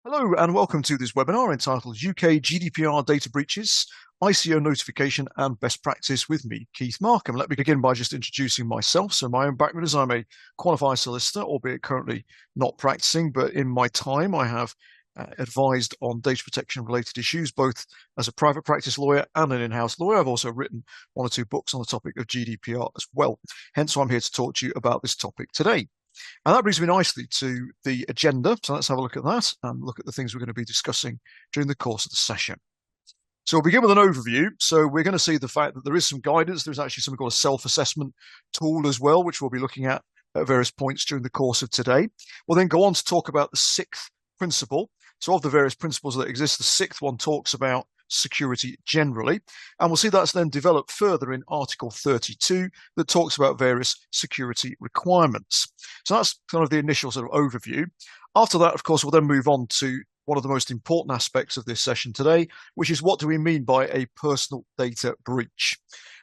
Hello and welcome to this webinar entitled UK GDPR Data Breaches, ICO Notification and Best Practice with me, Keith Markham. Let me begin by just introducing myself. So my own background is I'm a qualified solicitor, albeit currently not practicing, but in my time I have advised on data protection related issues, both as a private practice lawyer and an in-house lawyer. I've also written one or two books on the topic of GDPR as well. Hence why I'm here to talk to you about this topic today. And that brings me nicely to the agenda. So let's have a look at that and look at the things we're going to be discussing during the course of the session. So we'll begin with an overview. So we're going to see the fact that there is some guidance. There's actually something called a self-assessment tool as well, which we'll be looking at various points during the course of today. We'll then go on to talk about the sixth principle. So of the various principles that exist, the sixth one talks about security generally. And we'll see that's then developed further in Article 32 that talks about various security requirements. So that's kind of the initial sort of overview. After that, of course, we'll then move on to one of the most important aspects of this session today, which is what do we mean by a personal data breach?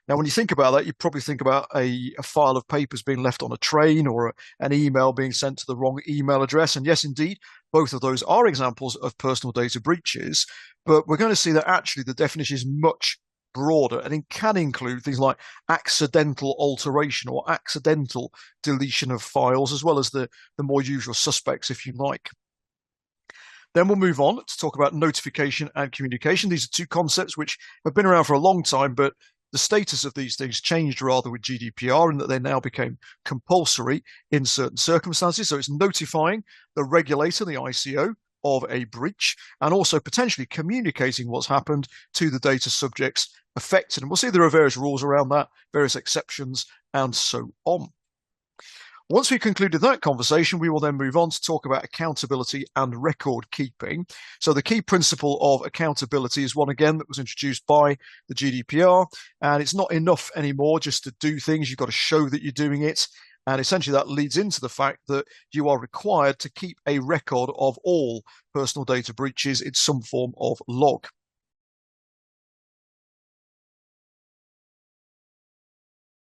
Now, when you think about that, you probably think about a file of papers being left on a train or an email being sent to the wrong email address. And yes, indeed, both of those are examples of personal data breaches. But we're going to see that actually the definition is much broader and it can include things like accidental alteration or accidental deletion of files, as well as the more usual suspects, if you like. Then we'll move on to talk about notification and communication. These are two concepts which have been around for a long time, but the status of these things changed rather with GDPR in that they now became compulsory in certain circumstances. So it's notifying the regulator, the ICO, of a breach and also potentially communicating what's happened to the data subjects affected. And we'll see there are various rules around that, various exceptions, and so on. Once we've concluded that conversation, we will then move on to talk about accountability and record keeping. So the key principle of accountability is one, again, that was introduced by the GDPR. And it's not enough anymore just to do things. You've got to show that you're doing it. And essentially that leads into the fact that you are required to keep a record of all personal data breaches in some form of log.